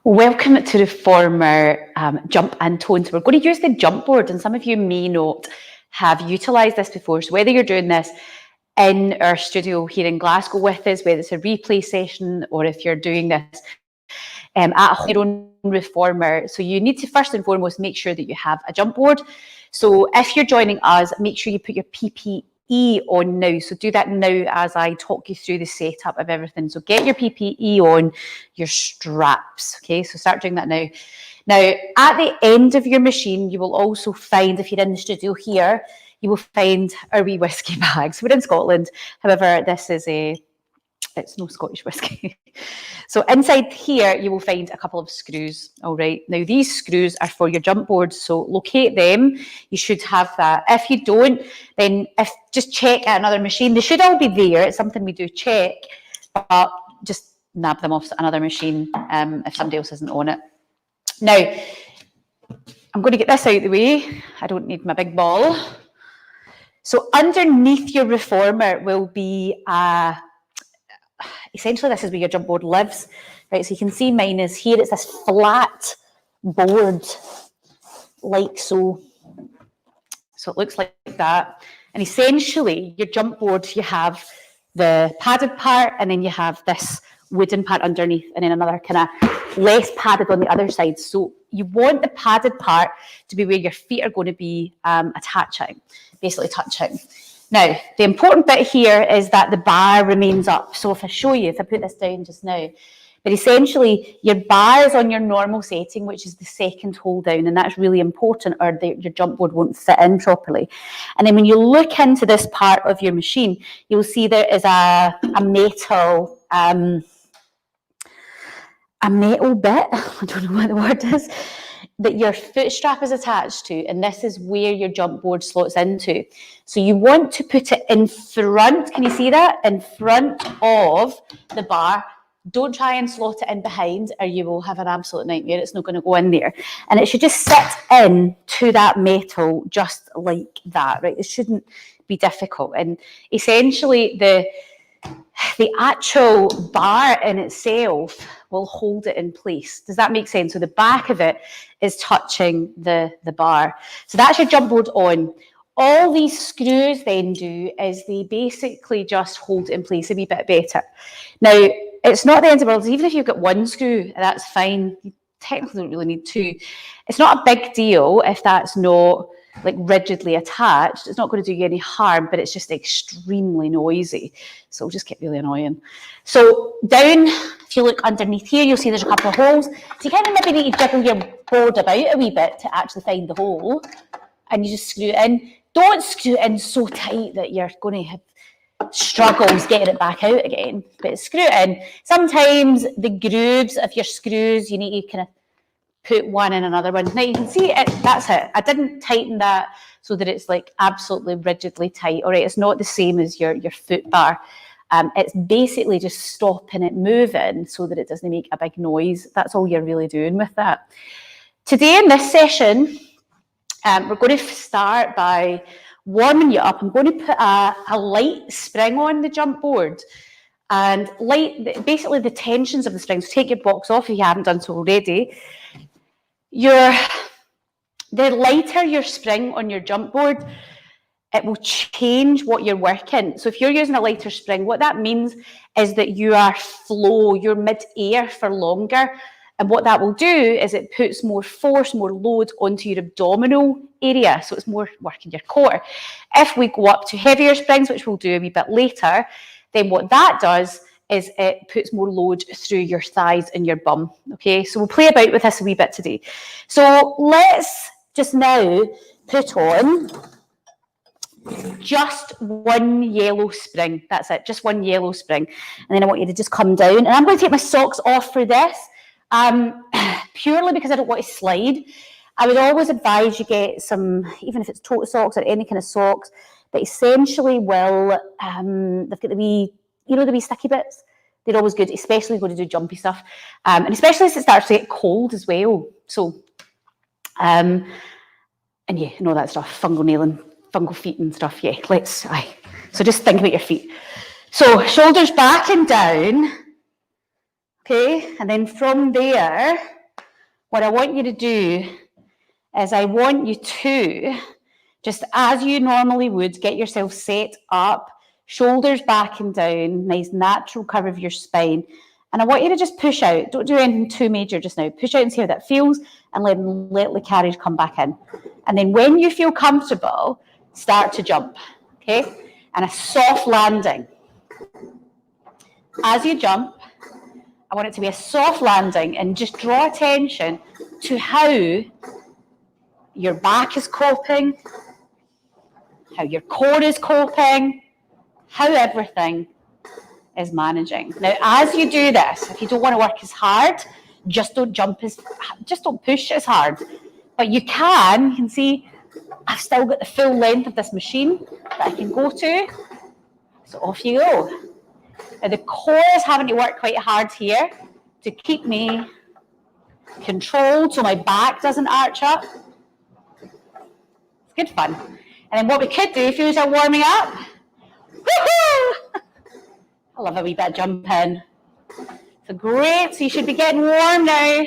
Welcome to the Reformer Jump and Tone. So we're going to use the jump board, and some of you may not have utilised this before. So whether you're doing this in our studio here in Glasgow with us, whether it's a replay session or if you're doing this at your own reformer, so you need to first and foremost make sure that you have a jump board. So if you're joining us, make sure you put your PPE on now. So do that now as I talk you through the setup of everything. So get your PPE on, your straps. Okay, so start doing that now. Now, at the end of your machine, you will also find, if you're in the studio here, you will find our wee whiskey bags. We're in Scotland. However, this is it's no Scottish whiskey. So inside here, you will find a couple of screws. All right. Now, these screws are for your jump boards. So locate them. You should have that. If you don't, then just check at another machine. They should all be there. It's something we do check, but just nab them off another machine if somebody else isn't on it. Now, I'm going to get this out of the way. I don't need my big ball. So underneath your reformer will be essentially this is where your jump board lives, right? So you can see mine is here. It's this flat board, like so. So it looks like that. And essentially your jump board, you have the padded part, and then you have this wooden part underneath, and then another kind of less padded on the other side. So you want the padded part to be where your feet are going to be attaching, basically touching. Now, the important bit here is that the bar remains up. So if I show you, if I put this down just now, but essentially your bar is on your normal setting, which is the second hold down, and that's really important, or your jump board won't fit in properly. And then when you look into this part of your machine, you'll see there is a metal bit, I don't know what the word is, that your foot strap is attached to, and this is where your jump board slots into. So you want to put it in front, can you see that? In front of the bar. Don't try and slot it in behind, or you will have an absolute nightmare. It's not going to go in there. And it should just sit in to that metal just like that, right? It shouldn't be difficult. And essentially the actual bar in itself will hold it in place. Does that make sense? So the back of it is touching the bar. So that's your jump board on. All these screws then do is they basically just hold it in place a wee bit better. Now, it's not the end of the world. Even if you've got one screw, that's fine. You technically don't really need two. It's not a big deal if that's not like rigidly attached. It's not going to do you any harm, but it's just extremely noisy. So it'll just get really annoying. So down, if you look underneath here, you'll see there's a couple of holes. So you kind of maybe need to jiggle your board about a wee bit to actually find the hole. And you just screw it in. Don't screw it in so tight that you're going to have struggles getting it back out again. But screw it in. Sometimes the grooves of your screws, you need to kind of put one in another one. Now you can see it, that's it. I didn't tighten that so that it's like absolutely rigidly tight. All right, it's not the same as your foot bar. It's basically just stopping it moving so that it doesn't make a big noise. That's all you're really doing with that. Today in this session, we're going to start by warming you up. I'm going to put a light spring on the jump board. And basically the tensions of the spring. So take your box off if you haven't done so already. The lighter your spring on your jump board, it will change what you're working. So if you're using a lighter spring, what that means is that you're mid-air for longer. And what that will do is it puts more force, more load onto your abdominal area. So it's more working your core. If we go up to heavier springs, which we'll do a wee bit later, then what that does is it puts more load through your thighs and your bum. Okay, so we'll play about with this a wee bit today. So let's just now put on just one yellow spring. That's it, just one yellow spring. And then I want you to just come down. And I'm going to take my socks off for this, purely because I don't want to slide. I would always advise you get some, even if it's tote socks or any kind of socks, that essentially will, they've got the wee, you know, the wee sticky bits. They're always good, especially when you do jumpy stuff. And especially as it starts to get cold as well. So, and yeah, and all that stuff, fungal nailing, fungal feet and stuff, yeah, So just think about your feet. So shoulders back and down. Okay, and then from there, what I want you to do is I want you to, just as you normally would, get yourself set up, shoulders back and down, nice natural curve of your spine. And I want you to just push out. Don't do anything too major just now. Push out and see how that feels, and let the carriage come back in. And then when you feel comfortable, start to jump, okay? And a soft landing. As you jump, I want it to be a soft landing, and just draw attention to how your back is coping, how your core is coping, how everything is managing. Now, as you do this, if you don't want to work as hard, just don't push as hard. But you can see I've still got the full length of this machine that I can go to. So off you go. Now the core is having to work quite hard here to keep me controlled so my back doesn't arch up. It's good fun. And then what we could do, if you are warming up, woohoo! I love a wee bit of jumping. So great, so you should be getting warm now.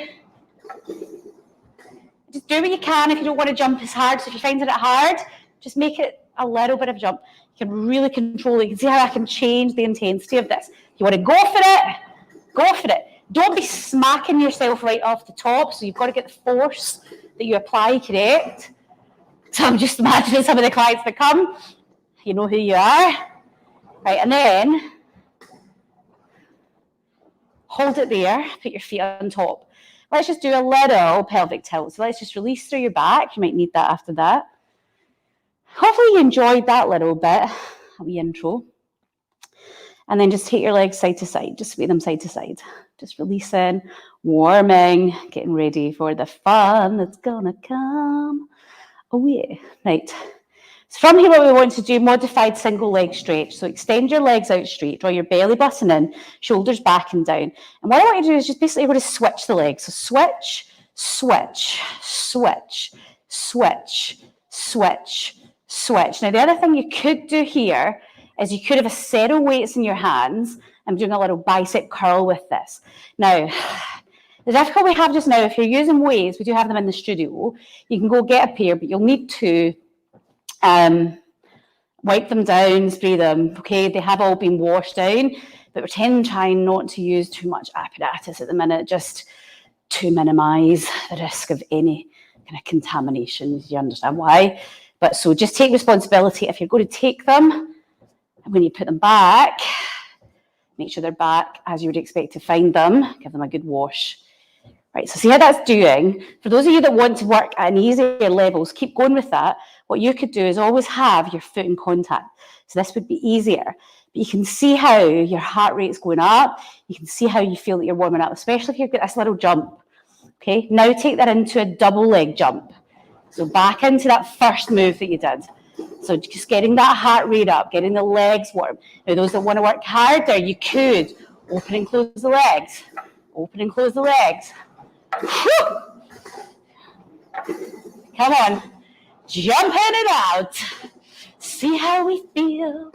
Just do what you can if you don't want to jump as hard. So if you're finding it hard, just make it a little bit of jump. You can really control it. You can see how I can change the intensity of this. You want to go for it, go for it. Don't be smacking yourself right off the top. So you've got to get the force that you apply correct. So I'm just imagining some of the clients that come. You know who you are. Right, and then hold it there, put your feet on top. Let's just do a little pelvic tilt. So let's just release through your back. You might need that after that. Hopefully you enjoyed that little bit, a wee intro. And then just take your legs side to side. Just sway them side to side. Just releasing, warming, getting ready for the fun that's gonna come. Oh yeah, right. So from here, what we want to do, modified single leg stretch. So extend your legs out straight, draw your belly button in, shoulders back and down. And what I want you to do is just basically want to switch the legs. So switch, switch, switch, switch, switch, switch. Now the other thing you could do here is you could have a set of weights in your hands. I'm doing a little bicep curl with this. Now, the difficulty we have just now, if you're using weights, we do have them in the studio. You can go get a pair, but you'll need to wipe them down, spray them, okay? They have all been washed down, but we're trying not to use too much apparatus at the minute, just to minimise the risk of any kind of contamination. You understand why? But so just take responsibility. If you're going to take them, and when you put them back, make sure they're back as you would expect to find them. Give them a good wash. Right, so see how that's doing. For those of you that want to work at an easier levels, keep going with that. What you could do is always have your foot in contact. So this would be easier. But you can see how your heart rate's going up. You can see how you feel that you're warming up, especially if you've got this little jump. Okay, now take that into a double leg jump. So back into that first move that you did. So just getting that heart rate up, getting the legs warm. Now those that want to work harder, you could open and close the legs. Open and close the legs. Whew. Come on, jump in and out. See how we feel.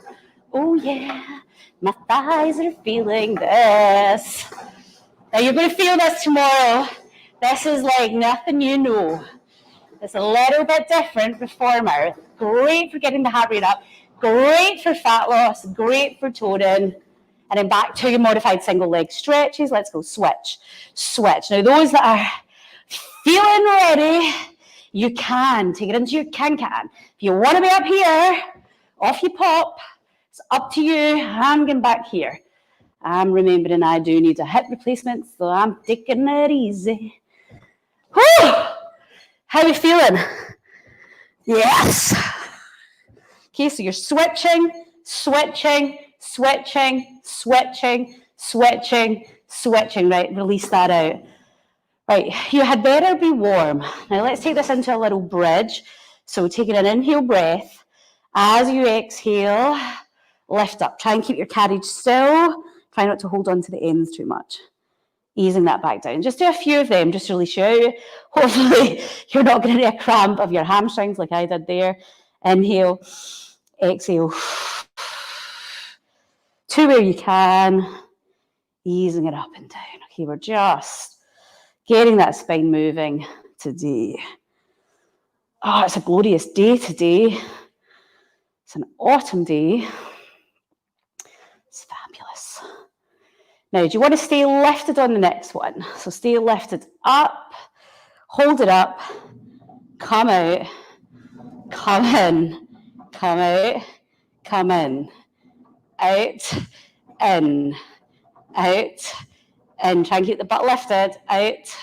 Oh yeah, my thighs are feeling this. Now you're going to feel this tomorrow. This is like nothing you know. It's a little bit different reformer. Great for getting the heart rate up. Great for fat loss. Great for toning. And then back to your modified single leg stretches. Let's go switch, switch. Now those that are feeling ready, you can take it into your can. If you want to be up here, off you pop. It's up to you. I'm getting back here. I'm remembering I do need a hip replacement, so I'm taking it easy. Whew! How are we feeling? Yes. Okay, so you're switching, switching, switching, switching, switching, switching. Right, release that out. Right, you had better be warm. Now let's take this into a little bridge. So taking an inhale breath. As you exhale, lift up. Try and keep your carriage still. Try not to hold on to the ends too much. Easing that back down. Just do a few of them, just to release you out. Hopefully you're not going to get a cramp of your hamstrings like I did there. Inhale, exhale. To where you can. easing it up and down. Okay, we're just getting that spine moving today. Oh, it's a glorious day today. It's an autumn day. It's fabulous. Now, do you want to stay lifted on the next one? So stay lifted up, hold it up, come out, come in, come out, come in, out, in, out, in. Try and keep the butt lifted, out,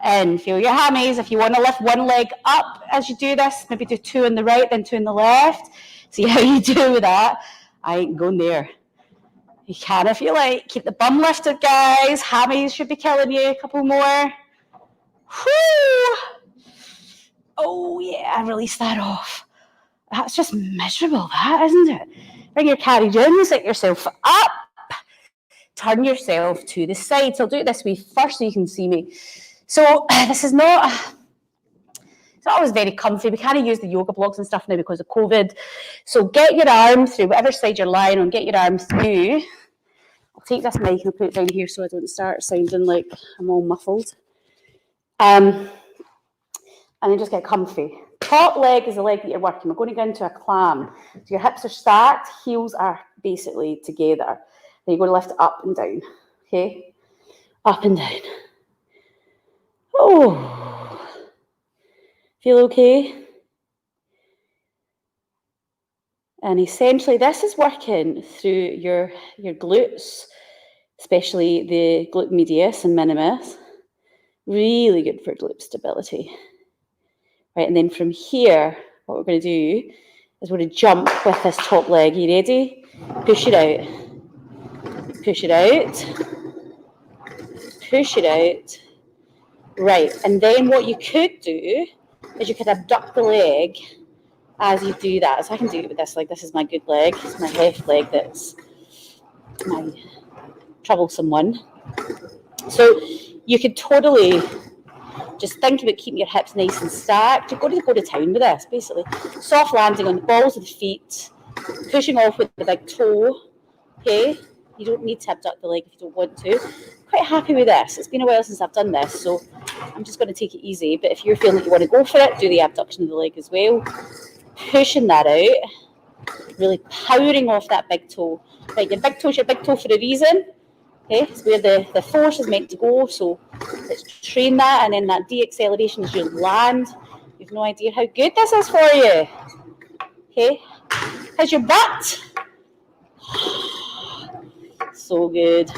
in. Feel your hammies. If you want to lift one leg up as you do this, maybe do 2 on the right, then 2 on the left. See how you do with that. I ain't going there. You can if you like. Keep the bum lifted, guys. Hammies should be killing you. A couple more. Whoo! Oh, yeah, release that off. That's just miserable, that, isn't it? Bring your carriage in, set yourself up, turn yourself to the side. So I'll do it this way first so you can see me. So this is not, it's not always very comfy. We can't use the yoga blocks and stuff now because of COVID. So get your arms through whatever side you're lying on, get your arms through. I'll take this mic and I'll put it down here so I don't start sounding like I'm all muffled. And then just get comfy. Top leg is the leg that you're working. We're going to go into a clam. So your hips are stacked, heels are basically together. Then you're going to lift it up and down. Okay? Up and down. Oh. Feel okay? And essentially this is working through your glutes, especially the glute medius and minimus. Really good for glute stability. Right, and then from here, what we're going to do is we're going to jump with this top leg. Are you ready? Push it out. Push it out. Push it out. Right, and then what you could do is you could abduct the leg as you do that. So I can do it with this leg. This is my good leg. It's my left leg that's my troublesome one. So you could totally just think about keeping your hips nice and stacked. You're going to go to town with this, basically. Soft landing on the balls of the feet, pushing off with the big toe, okay? You don't need to abduct the leg if you don't want to. Quite happy with this. It's been a while since I've done this, so I'm just going to take it easy. But if you're feeling like you want to go for it, do the abduction of the leg as well. Pushing that out, really powering off that big toe. Right, your big toe's your big toe for a reason. Okay, it's where the force is meant to go, so let's train that, and then that de-acceleration as you land. You've no idea how good this is for you. Okay, how's your butt? So good.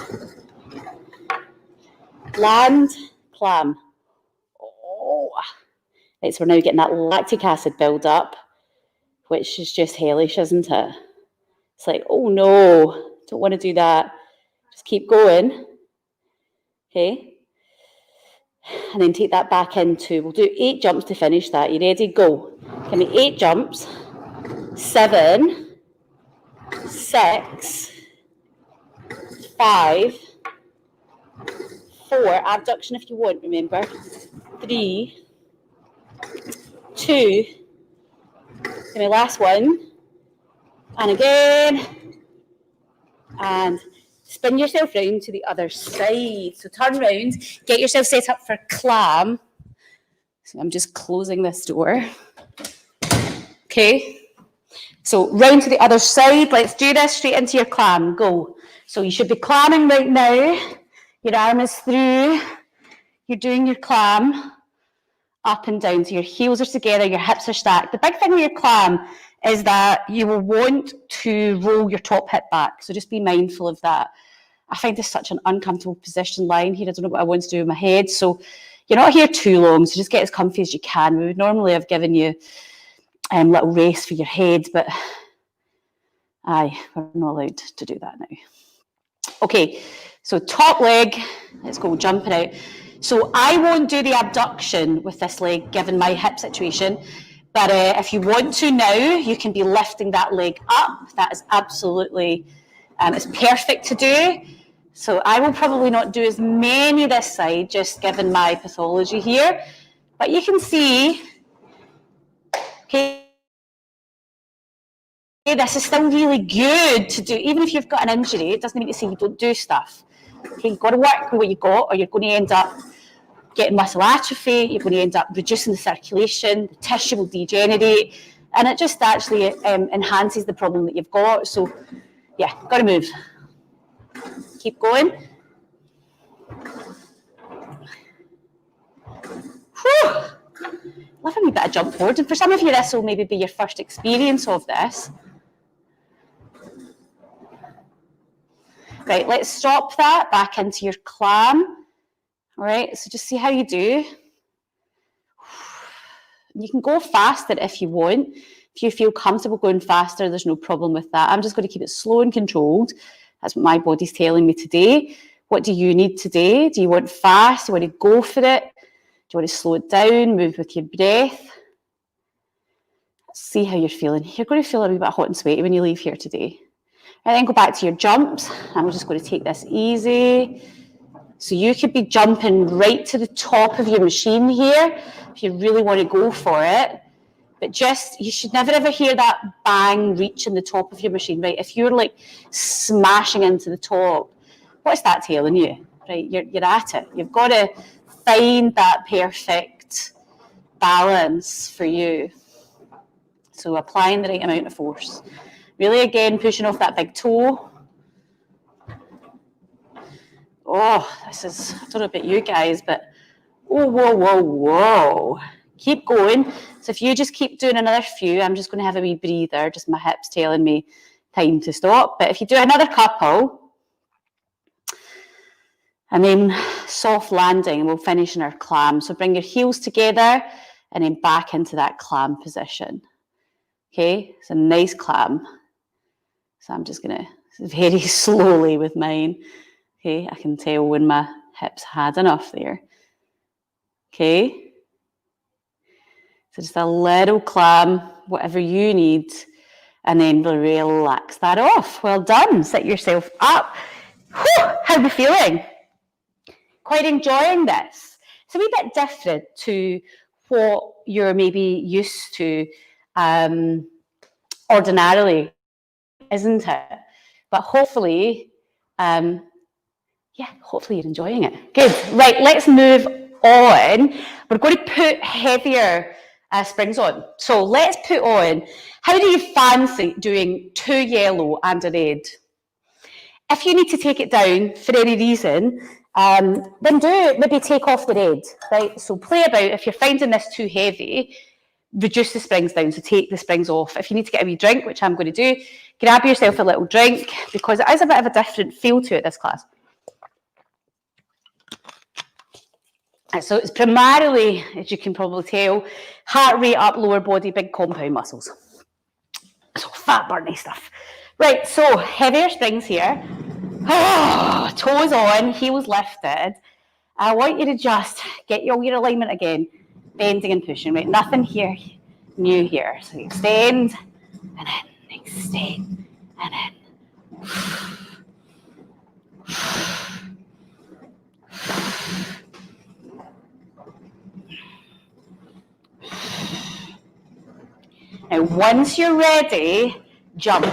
Land, clam. Oh. Right, so we're now getting that lactic acid build up, which is just hellish, isn't it? It's like, oh no, don't want to do that. Just keep going. Okay. And then take that back into, we'll do 8 jumps to finish that. You ready? Go. Give me 8 jumps. 7, 6, 5, 4, abduction if you want, remember. 3, 2, give me last one. And again. And spin yourself round to the other side. So turn round, get yourself set up for clam. So I'm just closing this door. Okay. So round to the other side. Let's do this straight into your clam. Go. So you should be clamming right now. Your arm is through. You're doing your clam up and down. So your heels are together, your hips are stacked. The big thing with your clam is that you will want to roll your top hip back. So just be mindful of that. I find this such an uncomfortable position lying here. I don't know what I want to do with my head. So you're not here too long. So just get as comfy as you can. We would normally have given you little rest for your head, but we're not allowed to do that now. Okay, so top leg, let's go jumping out. So I won't do the abduction with this leg given my hip situation, but if you want to now, you can be lifting that leg up. That is absolutely, it's perfect to do. So I will probably not do as many this side, just given my pathology here, but you can see, okay, this is still really good to do. Even if you've got an injury, it doesn't mean to say you don't do stuff. Okay, you've got to work with what you got, or you're going to end up getting muscle atrophy, you're going to end up reducing the circulation, the tissue will degenerate, and it just actually enhances the problem that you've got. So, yeah, got to move. Keep going. Whew. Love a wee bit of jump board, and for some of you, this will maybe be your first experience of this. Right, let's stop that back into your clam. All right, so just see how you do. You can go faster if you want. If you feel comfortable going faster, there's no problem with that. I'm just going to keep it slow and controlled. That's what my body's telling me today. What do you need today? Do you want fast? Do you want to go for it? Do you want to slow it down, move with your breath? Let's see how you're feeling. You're going to feel a wee bit hot and sweaty when you leave here today. And then go back to your jumps. And we're just going to take this easy. So you could be jumping right to the top of your machine here if you really want to go for it. But just, you should never ever hear that bang reaching the top of your machine, right? If you're like smashing into the top, what's that telling you, right? You're at it. You've got to find that perfect balance for you. So applying the right amount of force. Really, again, pushing off that big toe. Oh, this is, I don't know about you guys, but oh, whoa, whoa, whoa. Keep going. So if you just keep doing another few, I'm just going to have a wee breather, just my hips telling me time to stop. But if you do another couple, and then soft landing, and we'll finish in our clam. So bring your heels together and then back into that clam position. Okay, it's a nice clam. So I'm just going to very slowly with mine. Okay, I can tell when my hips had enough there. Okay. So just a little clam, whatever you need, and then relax that off. Well done. Sit yourself up. Whew, how are we feeling? Quite enjoying this. It's a wee bit different to what you're maybe used to ordinarily, isn't it? But hopefully, hopefully you're enjoying it. Good. Right, let's move on. We're going to put heavier springs on. So let's put on, how do you fancy doing 2 yellow and a red? If you need to take it down for any reason, then maybe take off the red, right? So play about. If you're finding this too heavy, reduce the springs down, so take the springs off. If you need to get a wee drink, which I'm going to do, grab yourself a little drink, because it is a bit of a different feel to it, this class. So it's primarily, as you can probably tell, heart rate up, lower body, big compound muscles. So fat burning stuff. Right, so heavier springs here. Oh, toes on, heels lifted. I want you to just get all your alignment again, bending and pushing, right? Nothing here, new here. So extend, and then extend, and then. Now, once you're ready, jump.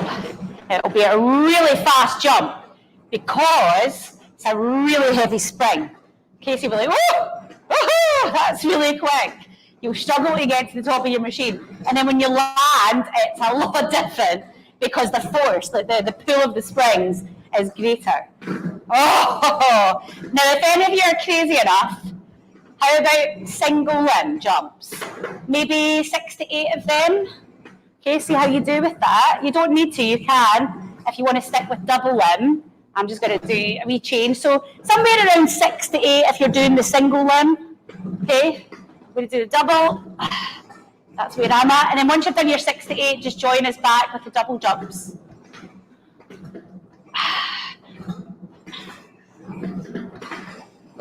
It'll be a really fast jump because it's a really heavy spring. Okay, so you'll be like, oh, that's really quick. You'll struggle to get to the top of your machine. And then when you land, it's a lot different because the force, like the pull of the springs is greater. Oh, now if any of you are crazy enough, how about single limb jumps? Maybe 6 to 8 of them. Okay, see how you do with that. You don't need to, you can. If you want to stick with double limb, I'm just going to do a wee change. So somewhere around 6 to 8 if you're doing the single limb. Okay, we're going to do the double. That's where I'm at. And then once you've done your 6 to 8, just join us back with the double jumps.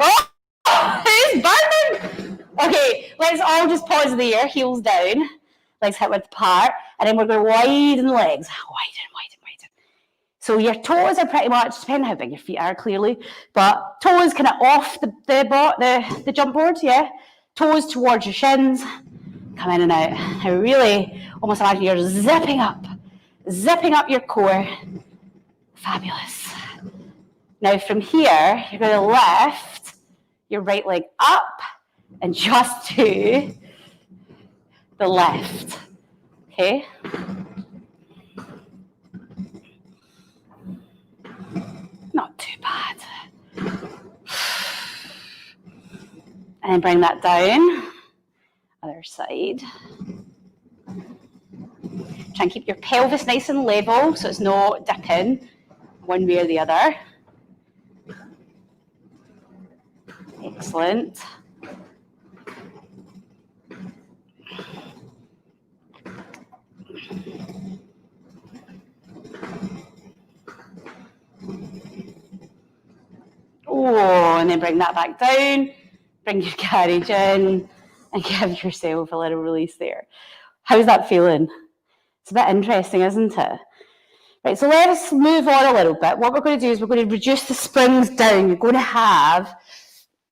Oh, it's burning. Okay, let's all just pause there, heels down. Legs hip width apart, and then we're going to widen the legs. Widen. So your toes are pretty much, depending how big your feet are, clearly, but toes kind of off the jump board, yeah? Toes towards your shins, come in and out. I really almost imagine you're zipping up your core. Fabulous. Now from here, you're going to lift your right leg up and just to the left, okay? Not too bad. And then bring that down, other side. Try and keep your pelvis nice and level so it's not dipping one way or the other. Excellent. Oh, and then bring that back down. Bring your carriage in and give yourself a little release there. How's that feeling? It's a bit interesting, isn't it? Right, so let's move on a little bit. What we're going to do is we're going to reduce the springs down. You're going to have,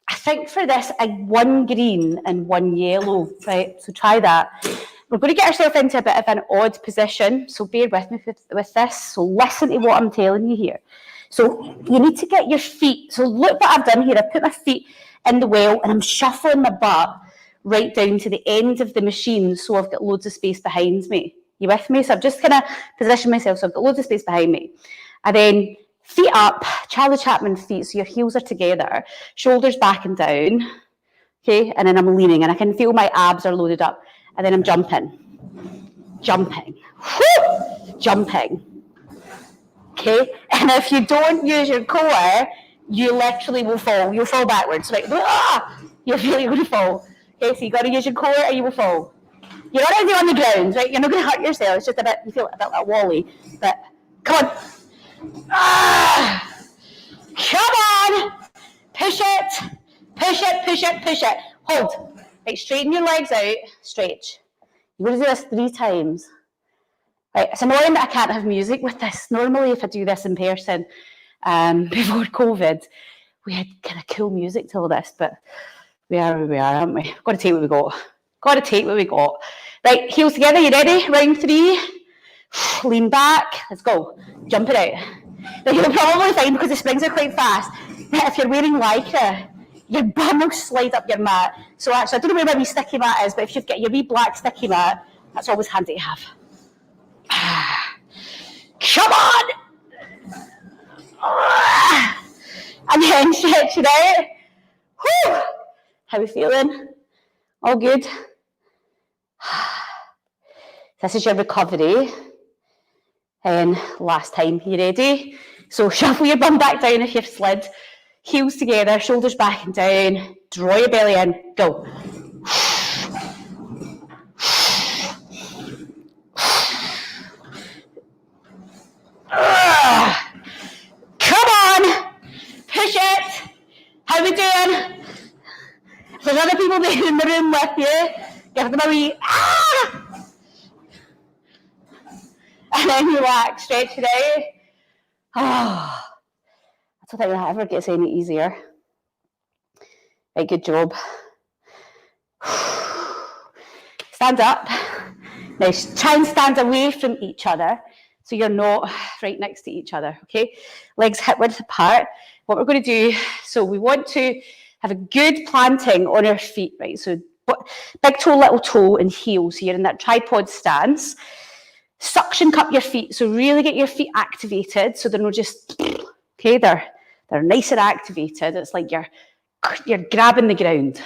I think for this, one green and one yellow, right? So try that. We're going to get ourselves into a bit of an odd position, so bear with me with this. So listen to what I'm telling you here. So you need to get your feet, so look what I've done here. I've put my feet in the well and I'm shuffling my butt right down to the end of the machine so I've got loads of space behind me. You with me? So I've just kind of positioned myself so I've got loads of space behind me. And then feet up, Charlie Chaplin feet, so your heels are together, shoulders back and down, okay? And then I'm leaning and I can feel my abs are loaded up. And then I'm jumping, whoo, jumping. Okay, and if you don't use your core, you literally will fall. You'll fall backwards. Like, you're really going to fall. Okay, so you got to use your core or you will fall. You're already on the ground, right? You're not going to hurt yourself. It's just a bit, you feel a bit like Wally. But come on. Come on. Push it. Push it, push it, push it. Hold. Right, straighten your legs out. Stretch. You're going to do this 3 times. Right, it's annoying that I can't have music with this. Normally, if I do this in person, before COVID, we had kind of cool music to all this, but we are where we are, aren't we? Got to take what we got. Got to take what we got. Right, heels together. You ready? Round 3. Lean back. Let's go. Jump it out. Now, you'll probably find, because the springs are quite fast, that if you're wearing Lycra, your bum will slide up your mat. So actually, I don't know where my wee sticky mat is, but if you've got your wee black sticky mat, that's always handy to have. Come on! And then stretch it out. Whew. How are we feeling? All good? This is your recovery. And last time, you ready? So shuffle your bum back down if you've slid. Heels together, shoulders back and down. Draw your belly in. Go. Come on, push it. How we doing? If there's other people there in the room with you, give them a wee and then relax, stretch it out. I don't think that ever gets any easier. Right, good job. Stand up. Now try and stand away from each other so you're not right next to each other, okay? Legs hip width apart. What we're going to do, so we want to have a good planting on our feet, right? So big toe, little toe, and heel. So you're in that tripod stance. Suction cup your feet, so really get your feet activated so they're not just, okay, they're nice and activated. It's like you're grabbing the ground.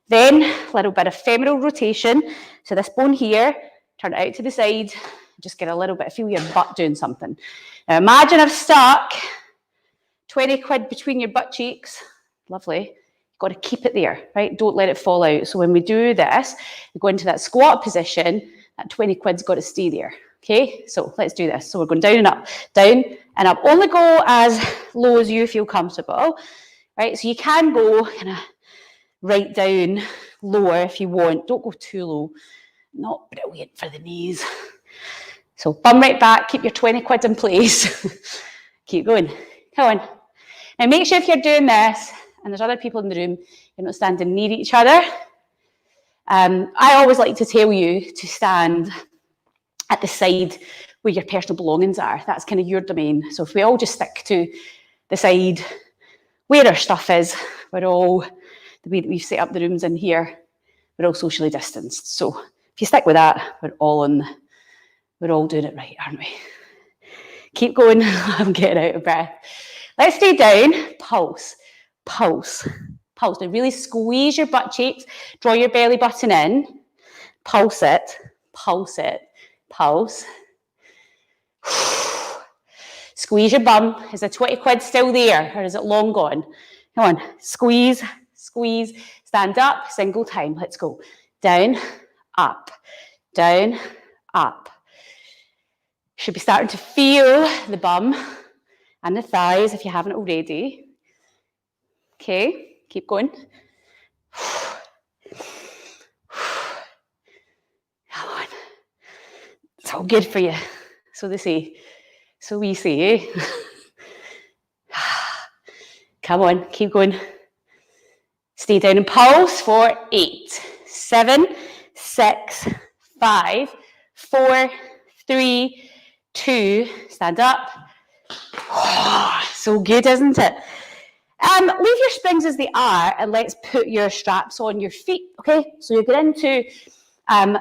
Then a little bit of femoral rotation. So this bone here, turn it out to the side, just get a little bit, feel your butt doing something. Now imagine I've stuck 20 quid between your butt cheeks. Lovely. You've got to keep it there, right? Don't let it fall out. So when we do this, we go into that squat position, that 20 quid's got to stay there. Okay, so let's do this. So we're going down and up, down and up. Only go as low as you feel comfortable, right? So you can go kind of right down, lower if you want. Don't go too low. Not brilliant for the knees. So bum right back, keep your 20 quid in place. Keep going. Come on. Now make sure if you're doing this, and there's other people in the room, you're not standing near each other. I always like to tell you to stand at the side where your personal belongings are. That's kind of your domain. So if we all just stick to the side where our stuff is. We're all, the way that we've set up the rooms in here, we're all socially distanced. So if you stick with that, we're all doing it right, aren't we? Keep going. I'm getting out of breath. Let's stay down. Pulse, pulse, pulse. Now really squeeze your butt cheeks. Draw your belly button in. Pulse it, pulse it, pulse. Squeeze your bum. Is the 20 quid still there, or is it long gone? Come on, squeeze, squeeze. Stand up, single time. Let's go. Down, up, down, up. Should be starting to feel the bum and the thighs if you haven't already. Okay, keep going. Come on. It's all good for you. So they say. So we say, eh? Come on, keep going. Stay down and pulse for 8, 7, 6, 5, 4, 3, 2, stand up. Oh, so good, isn't it? Leave your springs as they are and let's put your straps on your feet, okay? So you're going into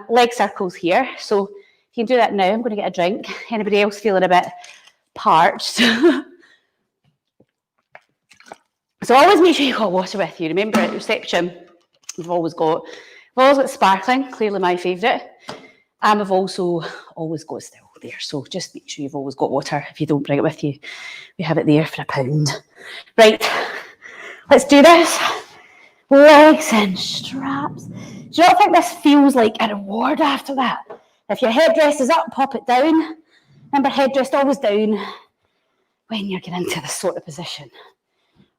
leg circles here. So if you can do that now, I'm going to get a drink. Anybody else feeling a bit parched? So always make sure you've got water with you. Remember at reception, we've always got sparkling, clearly my favourite. And we've also always got still there. So just make sure you've always got water. If you don't bring it with you, we have it there for £1. Right, let's do this. Legs and straps. Do you not think this feels like a reward after that? If your headdress is up, pop it down. Remember, headdress always down when you're getting into this sort of position.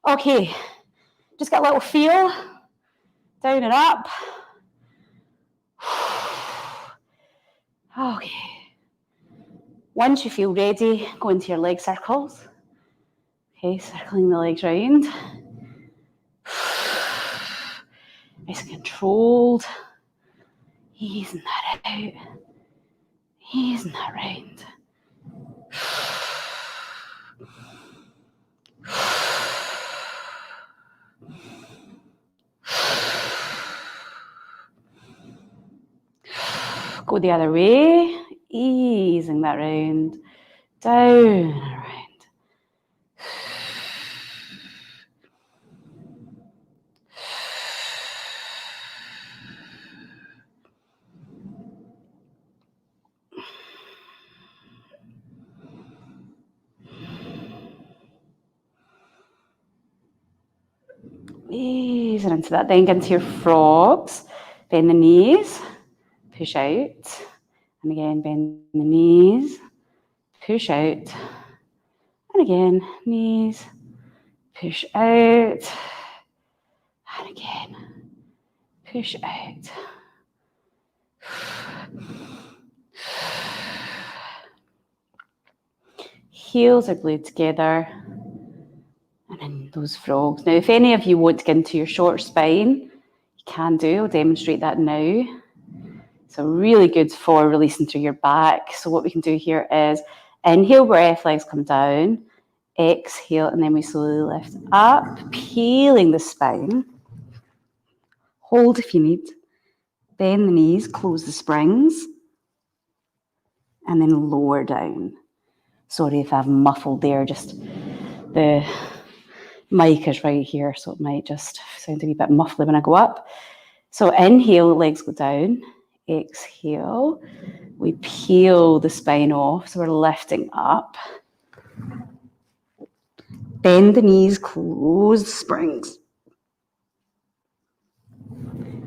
Okay, just get a little feel. Down and up. Okay. Once you feel ready, go into your leg circles. Okay, circling the legs round. Nice and controlled. Easing that out. Easing that round. Go the other way, easing that round, down and around. Easing into that, then get into your frogs, bend the knees, push out, and again bend the knees, push out, and again knees, push out, and again push out. Heels are glued together, and then those frogs. Now, if any of you want to get into your short spine, you can do. I'll demonstrate that now. So really good for releasing through your back. So what we can do here is inhale, breath, legs come down. Exhale, and then we slowly lift up, peeling the spine. Hold if you need. Bend the knees, close the springs. And then lower down. Sorry if I've muffled there, just the mic is right here, so it might just sound a wee bit muffly when I go up. So inhale, legs go down. Exhale, we peel the spine off, so we're lifting up. Bend the knees, close the springs.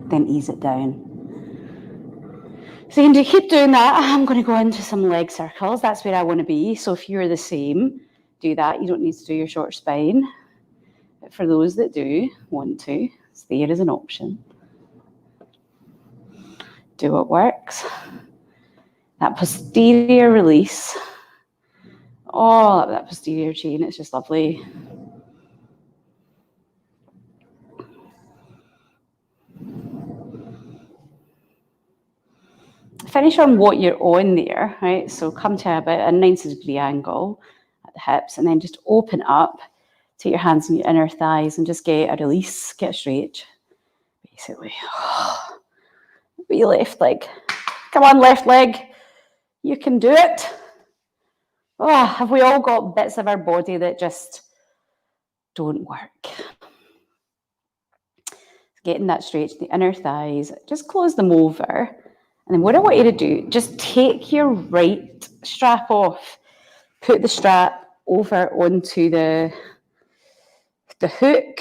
Then ease it down. So you can keep doing that. I'm going to go into some leg circles. That's where I want to be. So if you're the same, do that. You don't need to do your short spine. But for those that do want to, it's there as an option. Do what works. That posterior release. All up that posterior chain. It's just lovely. Finish on what you're on there, right? So come to about a 90-degree angle at the hips and then just open up Take your hands on your inner thighs and just get a release, get a stretch, basically. With your left leg. Come on, left leg. You can do it. Oh, have we all got bits of our body that just don't work? Getting that stretch, the inner thighs, just close them over. And then what I want you to do, just take your right strap off. Put the strap over onto the hook,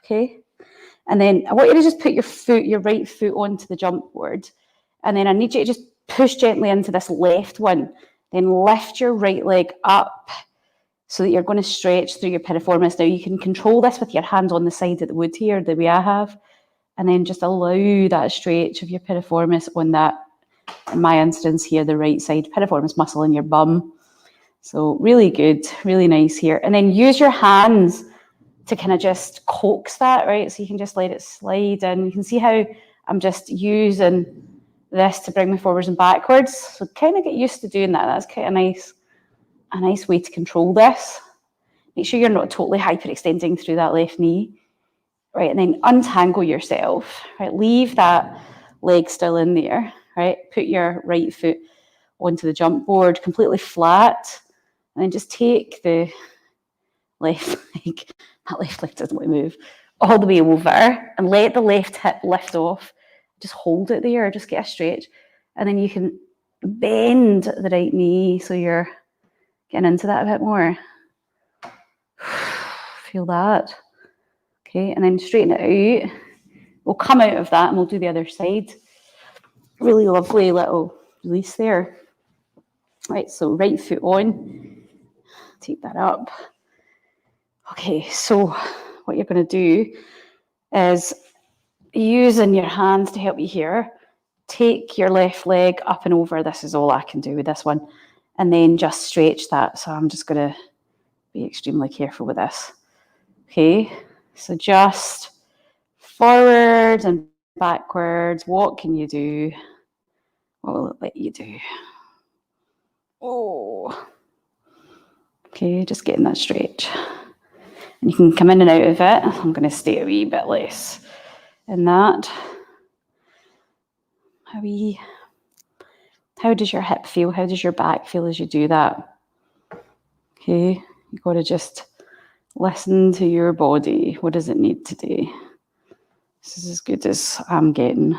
okay? And then I want you to just put your right foot onto the jump board. And then I need you to just push gently into this left one. Then lift your right leg up so that you're going to stretch through your piriformis. Now you can control this with your hand on the side of the wood here, the way I have. And then just allow that stretch of your piriformis on that, in my instance here, the right side piriformis muscle in your bum. So really good, really nice here. And then use your hands to kind of just coax that, right? So you can just let it slide in. You can see how I'm just using this to bring me forwards and backwards. So kind of get used to doing that. That's kind of a nice way to control this. Make sure you're not totally hyperextending through that left knee, right? And then untangle yourself, right? Leave that leg still in there, right? Put your right foot onto the jump board completely flat, and then just take the left leg, that left leg doesn't want to move, all the way over and let the left hip lift off. Just hold it there, just get a stretch. And then you can bend the right knee so you're getting into that a bit more. Feel that. Okay, and then straighten it out. We'll come out of that and we'll do the other side. Really lovely little release there. Right, so right foot on. Take that up. Okay, so what you're going to do is using your hands to help you here, take your left leg up and over. This is all I can do with this one. And then just stretch that. So I'm just going to be extremely careful with this. Okay, so just forward and backwards. What can you do? What will it let you do? Oh. Okay, just getting that stretch. And you can come in and out of it. I'm going to stay a wee bit less in that. How does your hip feel? How does your back feel as you do that? Okay, you've got to just listen to your body. What does it need to do? This is as good as I'm getting.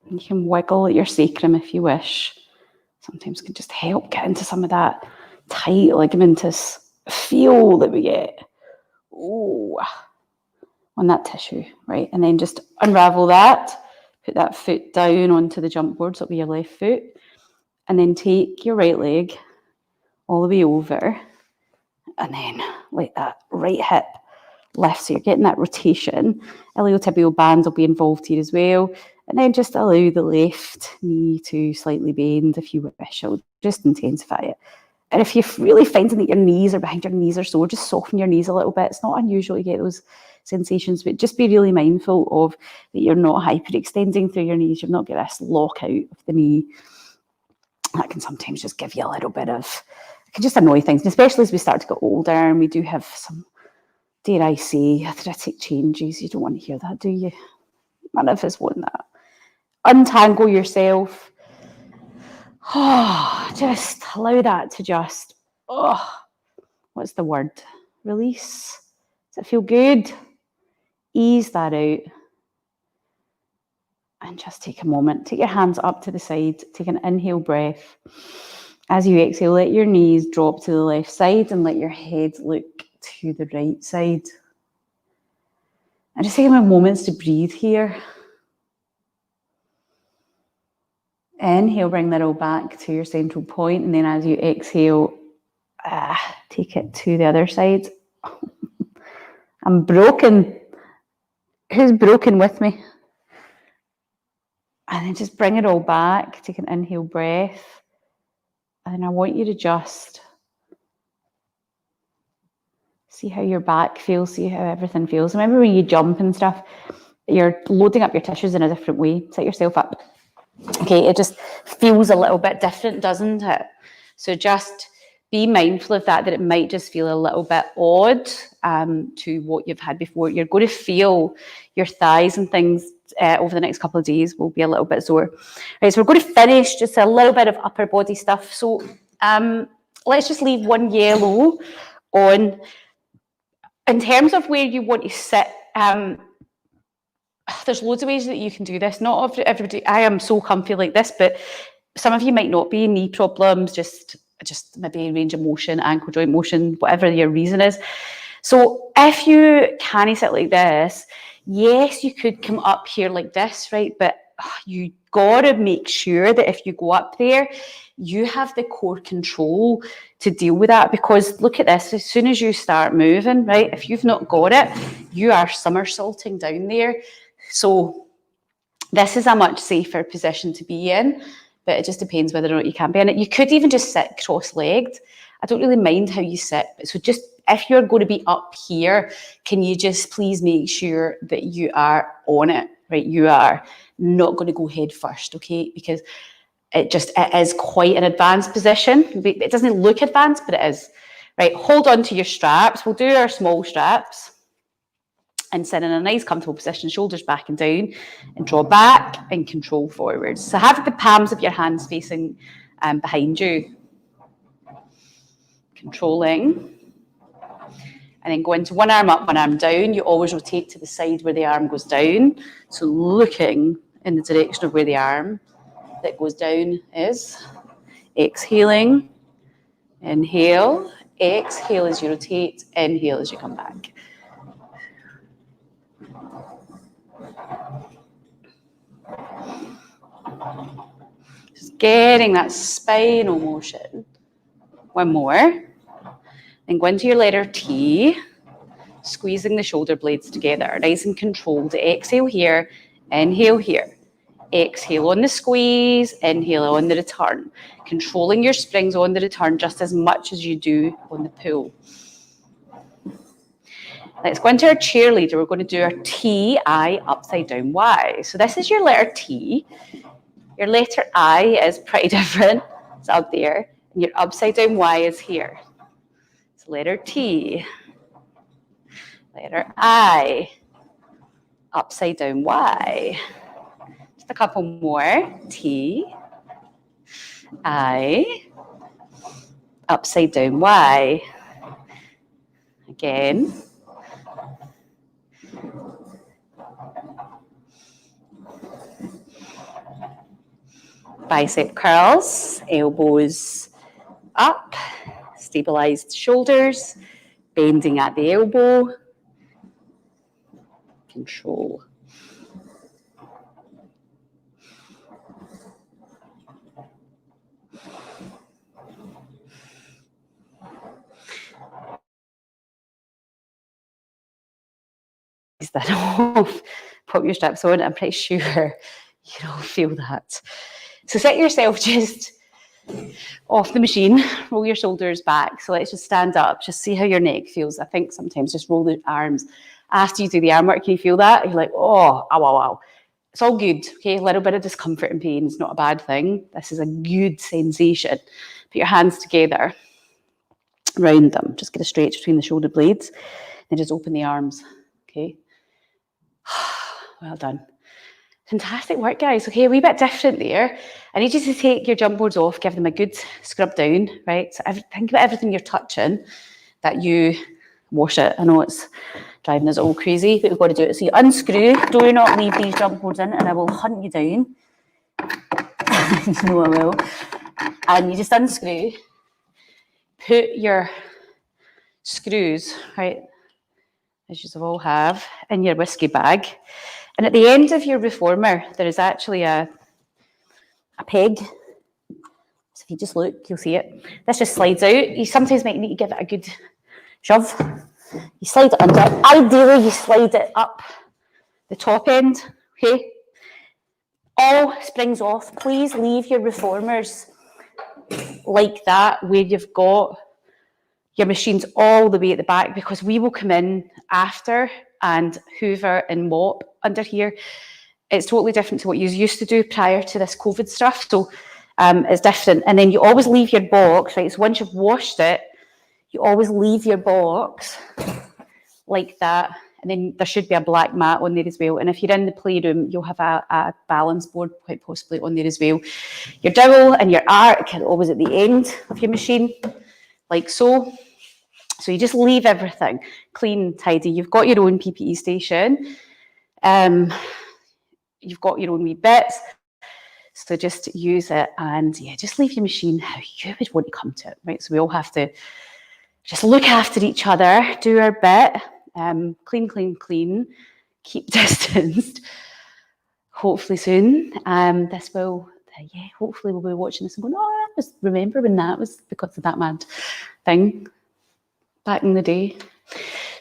You can wiggle at your sacrum if you wish. Sometimes can just help get into some of that tight ligamentous feel that we get. Oh, on that tissue, right? And then just unravel that. Put that foot down onto the jump board, so it'll be your left foot. And then take your right leg all the way over. And then let that right hip lift. So you're getting that rotation. Iliotibial band will be involved here as well. And then just allow the left knee to slightly bend if you wish. It'll just intensify it. And if you're really finding that your knees or behind your knees are sore, just soften your knees a little bit. It's not unusual to get those sensations, but just be really mindful of that you're not hyperextending through your knees. You've not got this lockout of the knee. That can sometimes just give you a little bit of, it can just annoy things, and especially as we start to get older and we do have some, dare I say, arthritic changes. You don't want to hear that, do you? None of us want that. Untangle yourself. Oh, just allow that to just, what's the word? Release. Does it feel good? Ease that out. And just take a moment. Take your hands up to the side. Take an inhale breath. As you exhale, let your knees drop to the left side and let your head look to the right side. And just take a moment to breathe here. Inhale, bring that all back to your central point, and then as you exhale, take it to the other side. I'm broken. Who's broken with me? And then just bring it all back. Take an inhale breath. And then I want you to just see how your back feels, see how everything feels. Remember when you jump and stuff, you're loading up your tissues in a different way. Set yourself up. Okay, it just feels a little bit different, doesn't it? So just be mindful of that it might just feel a little bit odd to what you've had before. You're going to feel your thighs and things over the next couple of days will be a little bit sore. Right, so we're going to finish just a little bit of upper body stuff. So let's just leave one yellow on. In terms of where you want to sit, there's loads of ways that you can do this. Not everybody, I am so comfy like this, but some of you might not be. Knee problems, just maybe range of motion, ankle joint motion, whatever your reason is. So if you can't sit like this, yes, you could come up here like this, right? But you gotta make sure that if you go up there, you have the core control to deal with that, because look at this, as soon as you start moving, right, if you've not got it, you are somersaulting down there. So this is a much safer position to be in, but it just depends whether or not you can be in it. You could even just sit cross-legged. I don't really mind how you sit. So just if you're going to be up here, can you just please make sure that you are on it, right? You are not going to go head first, okay? Because it is quite an advanced position. It doesn't look advanced, but it is. Right, hold on to your straps. We'll do our small straps and sit in a nice comfortable position, shoulders back and down, and draw back and control forwards. So have the palms of your hands facing behind you, controlling. And then go into one arm up, one arm down. You always rotate to the side where the arm goes down. So looking in the direction of where the arm that goes down is. Exhaling, inhale, exhale as you rotate, inhale as you come back. Just getting that spinal motion. One more. Then go into your letter T, squeezing the shoulder blades together, nice and controlled. Exhale here, inhale here. Exhale on the squeeze, inhale on the return. Controlling your springs on the return just as much as you do on the pull. Let's go into our cheerleader. We're going to do our T, I, upside down, Y. So this is your letter T. Your letter I is pretty different. It's up there. And your upside down Y is here. So letter T, letter I, upside down Y. Just a couple more. T, I, upside down Y. Again. Bicep curls, elbows up, stabilized shoulders, bending at the elbow, control. That off, pop your straps on. I'm pretty sure you don't feel that. So set yourself just off the machine, roll your shoulders back. So let's just stand up, just see how your neck feels. I think sometimes just roll the arms. After you do the arm work, can you feel that? You're like, oh, ow, ow, ow. It's all good, okay? A little bit of discomfort and pain is not a bad thing. This is a good sensation. Put your hands together, round them. Just get a stretch between the shoulder blades, and just open the arms, okay? Well done. Fantastic work, guys. Okay, a wee bit different there. I need you to take your jump boards off, give them a good scrub down, right? So think about everything you're touching, that you wash it. I know it's driving us all crazy, but we've got to do it. So you unscrew, do not leave these jump boards in, and I will hunt you down. You know I will. And you just unscrew, put your screws, right, as you all have, in your whiskey bag. And at the end of your reformer, there is actually a peg. So if you just look, you'll see it. This just slides out. You sometimes might need to give it a good shove. You slide it under. Ideally, you slide it up the top end, okay? All springs off. Please leave your reformers like that, where you've got your machines all the way at the back, because we will come in after and hoover and mop under here. It's totally different to what you used to do prior to this COVID stuff. So It's different. And then you always leave your box, right? So once you've washed it, you always leave your box like that. And then there should be a black mat on there as well. And if you're in the playroom, you'll have a balance board quite possibly on there as well. Your dowel and your arc are always at the end of your machine, like so. So you just leave everything clean, tidy. You've got your own PPE station. You've got your own wee bits. So just use it and yeah, just leave your machine how you would want to come to it, right? So we all have to just look after each other, do our bit, clean, clean, clean, keep distanced. Hopefully soon, this will, yeah, hopefully we'll be watching this and going, oh, I just remember when that was because of that mad thing back in the day.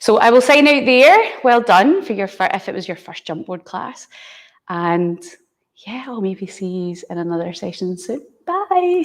So I will sign out there. Well done for your if it was your first jump board class. And yeah, I'll maybe see you in another session soon. Bye.